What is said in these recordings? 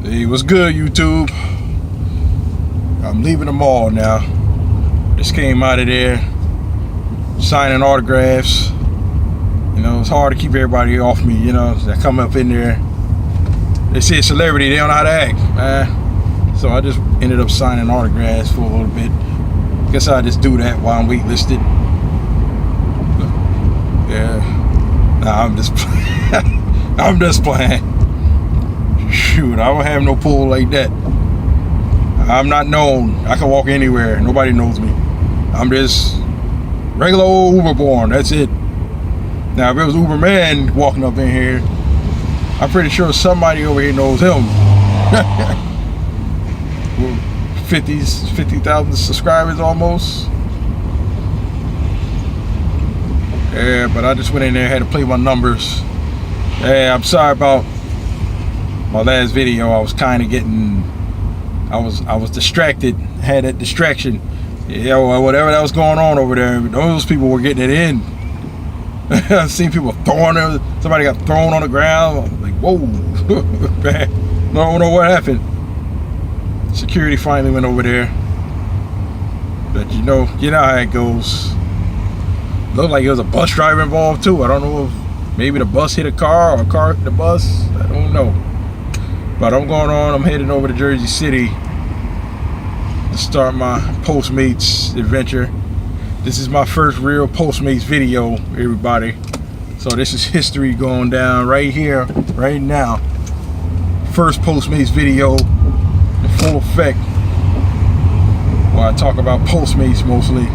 Hey, what's good, YouTube? I'm leaving the mall now. Just came out of there, signing autographs. You know, it's hard to keep everybody off me, you know, that come up in there. They see a celebrity, they don't know how to act, man. So I just ended up signing autographs for a little bit. Guess I'll just do that while I'm waitlisted. Yeah. Nah, I'm just playing. I'm just playing. Shoot, I don't have no pull like that. I'm not known. I can walk anywhere. Nobody knows me. I'm just regular old Uber born. That's it. Now, if it was Uber man walking up in here, I'm pretty sure somebody over here knows him. 50,000 subscribers almost. Yeah, but I just went in there, had to play my numbers. Yeah, I'm sorry about my last video. I was kind of getting, I was distracted, had that distraction. Yeah, well, whatever that was going on over there, those people were getting it in. I've seen people throwing it, somebody got thrown on the ground. I'm like, whoa, man. Don't know what happened. Security finally went over there. But you know how it goes. Looked like there was a bus driver involved too. I don't know if maybe the bus hit a car or a car hit the bus. I don't know. But I'm heading over to Jersey City to start my Postmates adventure. This is my first real Postmates video, everybody. So this is history going down right here, right now. First Postmates video in full effect, where I talk about Postmates mostly.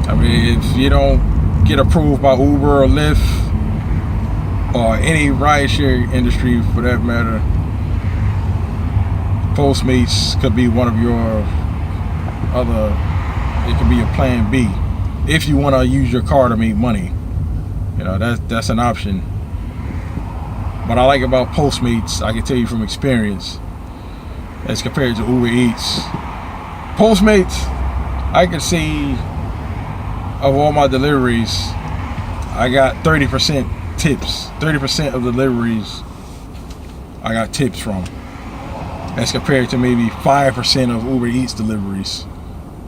I mean, if you don't get approved by Uber or Lyft, or any rideshare industry for that matter, Postmates could be one of your other, it could be a plan B if you want to use your car to make money. You know, that's an option. What I like about Postmates, I can tell you from experience, as compared to Uber Eats, Postmates, I can see of all my deliveries, I got 30% tips. 30% of deliveries I got tips from, as compared to maybe 5% of Uber Eats deliveries.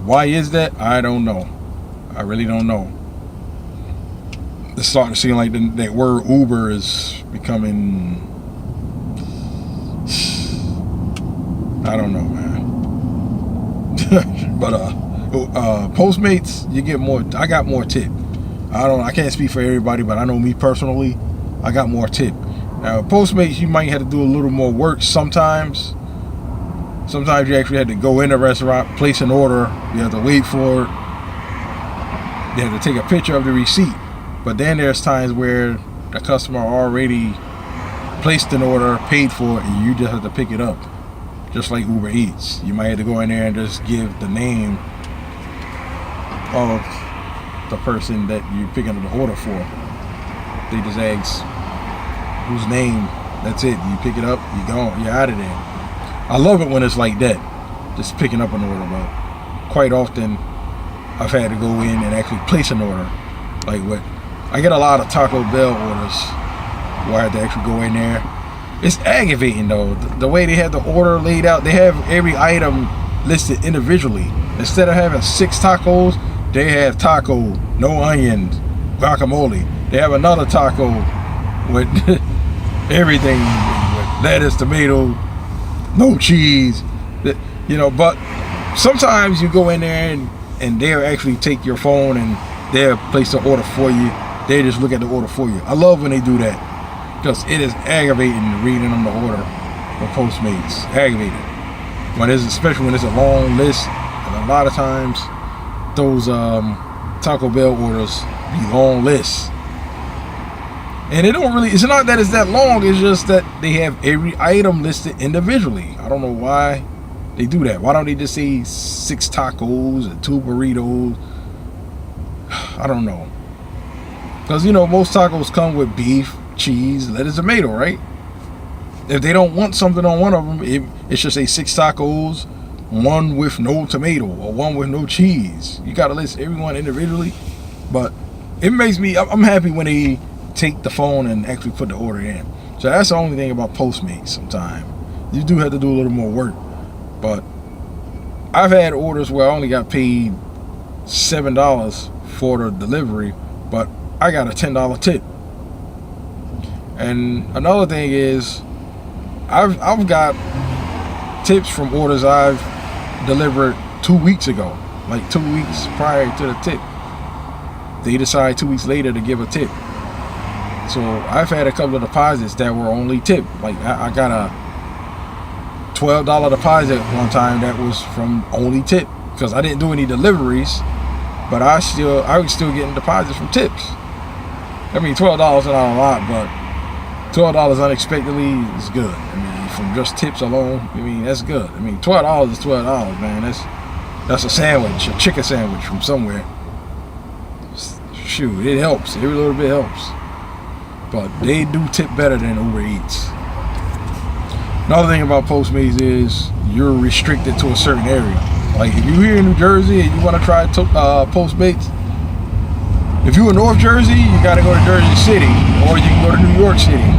Why is that? I don't know. I really don't know. It's starting to seem like that word Uber is becoming, I don't know, man. But Postmates, you get more. I got more tip. I can't speak for everybody, but I know me personally, I got more tip. Now, Postmates, you might have to do a little more work sometimes. Sometimes you actually have to go in a restaurant, place an order, you have to wait for it. You have to take a picture of the receipt. But then there's times where the customer already placed an order, paid for it, and you just have to pick it up. Just like Uber Eats. You might have to go in there and just give the name of the person that you're picking up the order for. They just ask whose name, that's it. You pick it up, you're gone, you're out of there. I love it when it's like that, just picking up an order. But quite often I've had to go in and actually place an order. Like what, I get a lot of Taco Bell orders where I have to actually go in there. It's aggravating though, the way they have the order laid out. They have every item listed individually. Instead of having 6 tacos, they have taco, no onions, guacamole. They have another taco with everything, with lettuce, tomato, no cheese. You know, but sometimes you go in there and they'll actually take your phone and they'll place the order for you. They just look at the order for you. I love when they do that, because it is aggravating reading them the order for Postmates. Aggravating. Especially when it's a long list, and a lot of times those Taco Bell orders be long lists, and it don't really, it's not that it's that long, it's just that they have every item listed individually. I don't know why they do that. Why don't they just say 6 tacos and 2 burritos? I don't know, because you know most tacos come with beef, cheese, lettuce, tomato, right? If they don't want something on one of them, it should say 6 tacos, 1 with no tomato or 1 with no cheese. You gotta list everyone individually. But it makes me, I'm happy when they take the phone and actually put the order in. So that's the only thing about Postmates. Sometimes you do have to do a little more work, but I've had orders where I only got paid $7 for the delivery, but I got a $10 tip. And another thing is, I've got tips from orders I've delivered 2 weeks ago, like 2 weeks prior to the tip. They decide 2 weeks later to give a tip. So I've had a couple of deposits that were only tip. Like I got a $12 deposit one time that was from only tip because I didn't do any deliveries, but I was still getting deposits from tips. I mean, $12 is not a lot, but $12 unexpectedly is good. I mean, from just tips alone, I mean, that's good. I mean, $12 is $12, man. That's a sandwich, a chicken sandwich from somewhere. Shoot, it helps. Every little bit helps. But they do tip better than Uber Eats. Another thing about Postmates is you're restricted to a certain area. Like if you're here in New Jersey and you want to try Postmates, if you're in North Jersey, you got to go to Jersey City, or you can go to New York City.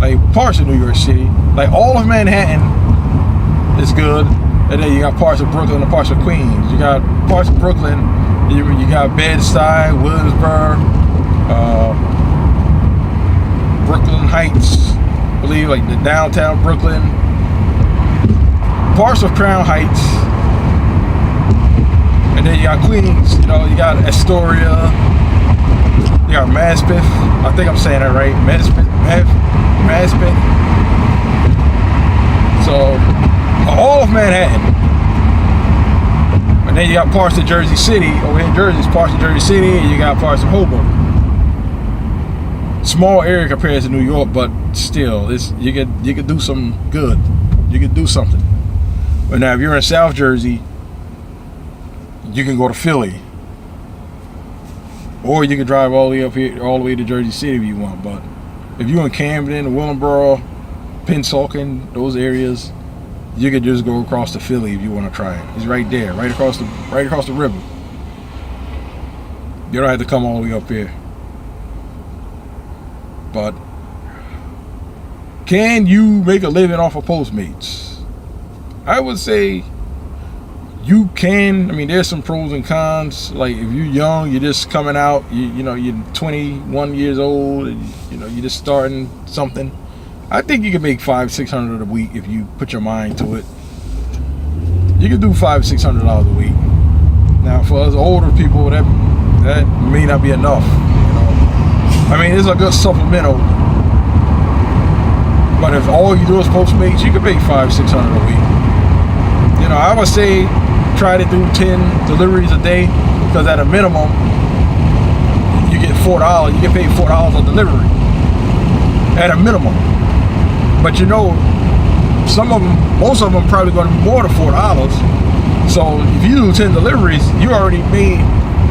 Like parts of New York City, like all of Manhattan is good, and then you got parts of Brooklyn and parts of Queens. You got parts of Brooklyn, you got Bed-Stuy, Williamsburg, Brooklyn Heights, I believe, like the downtown Brooklyn, parts of Crown Heights, and then you got Queens. You know, you got Astoria, you got Maspeth. I think I'm saying that right, Maspeth. So all of Manhattan, and then you got parts of Jersey City. Over here in Jersey, parts of Jersey City, and you got parts of Hoboken. Small area compared to New York, but still, you could do some good. You could do something. But now, if you're in South Jersey, you can go to Philly, or you can drive all the way up here, all the way to Jersey City if you want. But if you're in Camden, Willingboro, Pennsauken, those areas, you could just go across to Philly if you want to try it. It's right there, right across the river. You don't have to come all the way up here. But can you make a living off of Postmates? I would say you can. I mean, there's some pros and cons. Like if you're young, you're just coming out, you know, you're 21 years old, and you're just starting something. I think you can make $500-600 a week if you put your mind to it. You can do $500-600 a week. Now, for us older people, that may not be enough. I mean, it's a good supplemental. But if all you do is Postmates, you can make $500-600 a week. I would say try to do 10 deliveries a day, because at a minimum, you get $4. You get paid $4 a delivery. At a minimum. But most of them probably going to be more than $4. So if you do 10 deliveries, you already made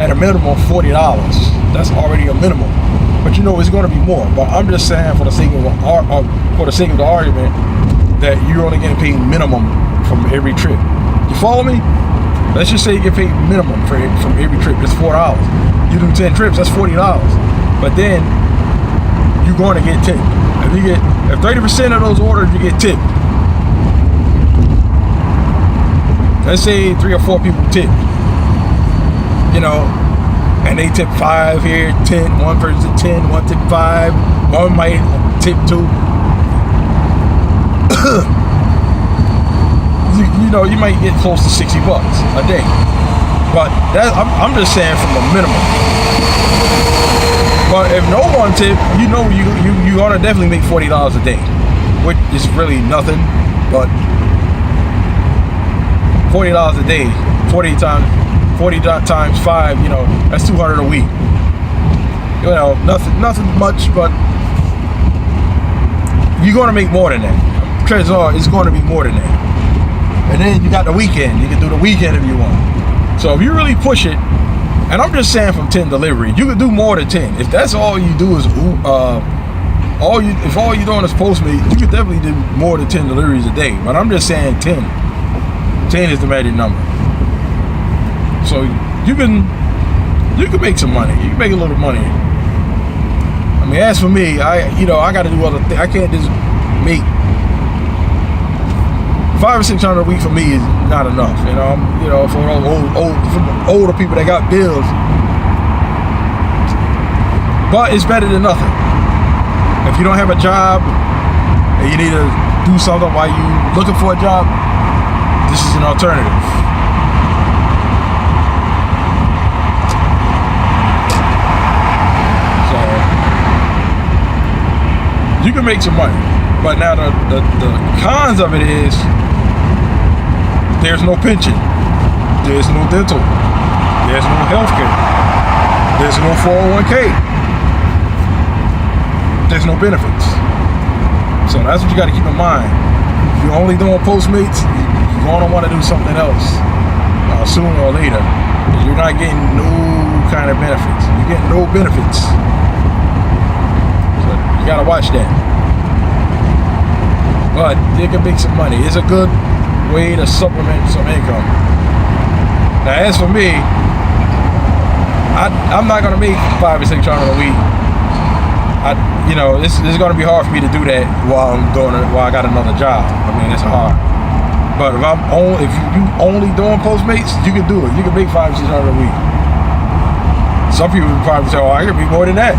at a minimum $40. That's already a minimum. But it's going to be more. But I'm just saying, for the sake of the argument, that you're only getting paid minimum from every trip. You follow me? Let's just say you get paid minimum from every trip. That's $4. You do 10 trips, that's $40. But then you're going to get tipped. If 30% of those orders you get tipped, let's say 3 or 4 people tip, and they tip 5 here, 10, one person 10, one tip 5, one might tip 2. You might get close to $60 a day. But I'm just saying from the minimum. But if no one tip, you ought to definitely make $40 a day, which is really nothing. But $40 a day, 40 times 5, that's $200 a week. Nothing much, but you're going to make more than that. Chances are it's going to be more than that. And then you got the weekend. You can do the weekend if you want. So if you really push it, and I'm just saying from 10 delivery, you can do more than 10. If that's all you do is if all you're doing is Postmates, you could definitely do more than 10 deliveries a day. But I'm just saying 10. 10 is the magic number. So you can make some money. You can make a little money. mean, as for me, I got to do other things. I can't just make $500 or $600 a week for me is not enough. For those older people that got bills. But it's better than nothing. If you don't have a job and you need to do something while you looking for a job, this is an alternative. So you can make some money. But now the cons of it is there's no pension, there's no dental, there's no health care, there's no 401k, there's no benefits. So that's what you got to keep in mind. If you're only doing Postmates, you're going to want to do something else sooner or later. You're not getting no kind of benefits. You're getting no benefits. So you got to watch that. But they can make some money. It's a good way to supplement some income. Now, as for me, I'm not gonna make $500 or $600 a week. It's gonna be hard for me to do that while I got another job. I mean, it's hard. But if you only doing Postmates, you can do it. You can make $500 or $600 a week. Some people probably say, "Oh, I can be more than that."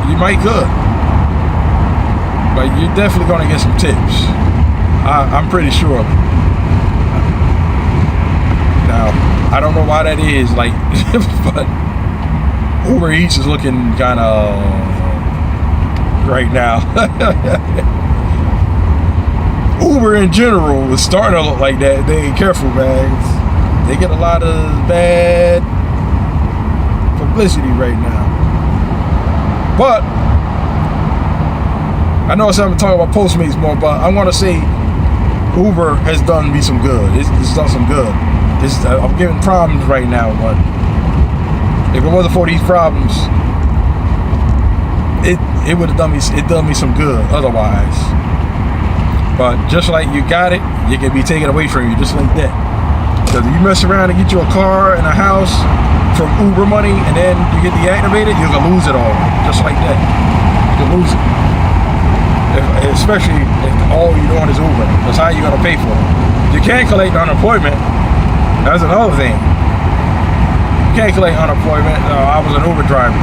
You might could. But you're definitely going to get some tips. I'm pretty sure. Now, I don't know why that is, but Uber Eats is looking kind of right now. Uber in general is starting to look like that. They ain't careful, man. They get a lot of bad publicity right now. But I know I'm talking about Postmates more, but I want to say Uber has done me some good. It's done some good. I'm giving problems right now, but if it wasn't for these problems, it would have done me some good otherwise. But just like you got it, it can be taken away from you just like that. Because if you mess around and get you a car and a house from Uber money and then you get deactivated, you're going to lose it all. Just like that. You can lose it. Especially if all you're doing is Uber. That's how you're going to pay for it. You can't collect unemployment. That's another thing. You can't collect unemployment. I was an Uber driver.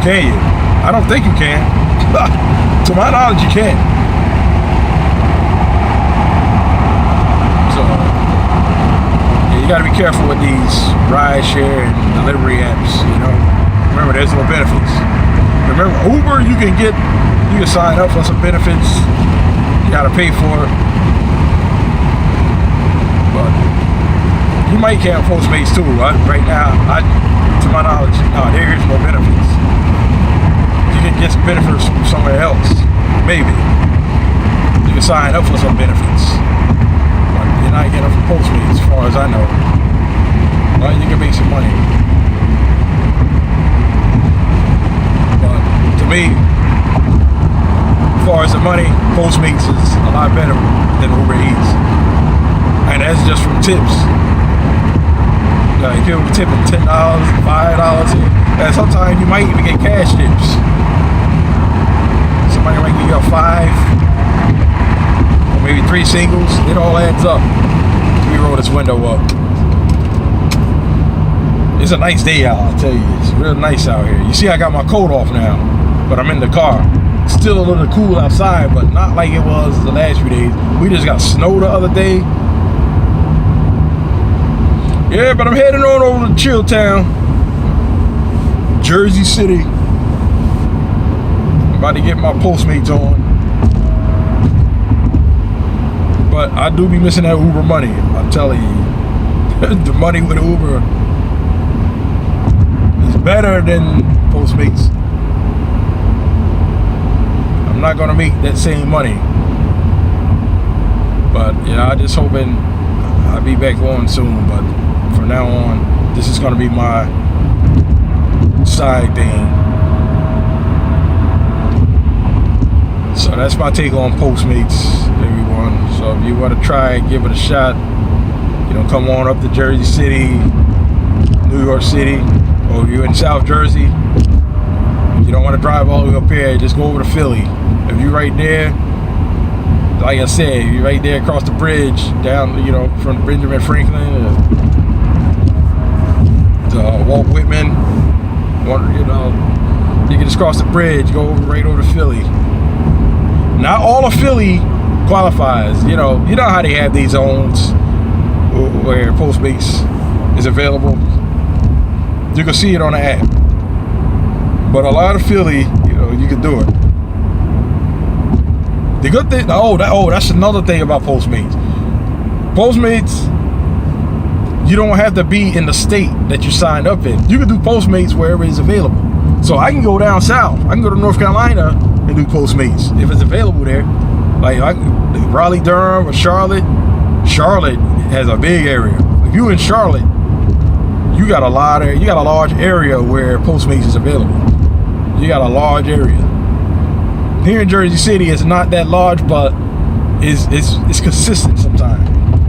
Can you? I don't think you can. To my knowledge, you can't. So, you got to be careful with these ride share and delivery apps, Remember, there's no benefits. Remember, Uber, you can sign up for some benefits. You gotta pay for it. But you might can Postmates too. Right now, to my knowledge, no, there is no benefits. You can get some benefits from somewhere else. Maybe. You can sign up for some benefits. But you're not getting them from Postmates as far as I know. But you can make some money. To me, as far as the money, Postmates is a lot better than Uber Eats. And that's just from tips. If you're tipping $10, $5, and sometimes you might even get cash tips. Somebody might give you a 5, or maybe 3 singles. It all adds up. Let me roll this window up. It's a nice day out, I'll tell you. It's real nice out here. You see, I got my coat off now, but I'm in the car. Still a little cool outside, but not like it was the last few days. We just got snow the other day. Yeah, but I'm heading on over to Chilltown, Jersey City. I'm about to get my Postmates on. But I do be missing that Uber money, I'm telling you. The money with Uber is better than Postmates. I'm not gonna make that same money, but I'm just hoping I'll be back on soon. But from now on, this is gonna be my side thing. So that's my take on Postmates, everyone. So if you want to try it, give it a shot. Come on up to Jersey City, New York City, or if you're in South Jersey, you don't want to drive all the way up here, just go over to Philly. If you're right there, like I said, you're right there across the bridge, down, you know, from Benjamin Franklin to Walt Whitman, you know, you can just cross the bridge, go right over to Philly. Not all of Philly qualifies, you know how they have these zones where Postmates is available. You can see it on the app. But a lot of Philly, you know, you can do it. The good thing, that's another thing about Postmates. Postmates, you don't have to be in the state that you signed up in. You can do Postmates wherever it's available. So I can go down south. I can go to North Carolina and do Postmates if it's available there. Like Raleigh, Durham, or Charlotte. Charlotte has a big area. If you're in Charlotte, you got a large area where Postmates is available. You got a large area. Here in Jersey City, it's not that large, but it's consistent sometimes.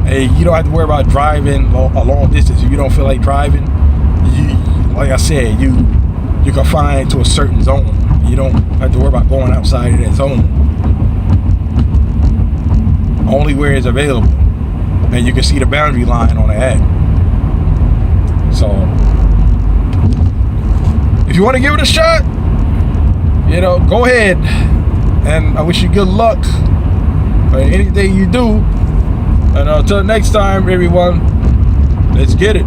And you don't have to worry about driving a long distance. If you don't feel like driving, like I said, you confine to a certain zone. You don't have to worry about going outside of that zone. Only where it's available. And you can see the boundary line on the app. So, if you want to give it a shot, you know, go ahead. And I wish you good luck in anything you do. And until next time, everyone, let's get it.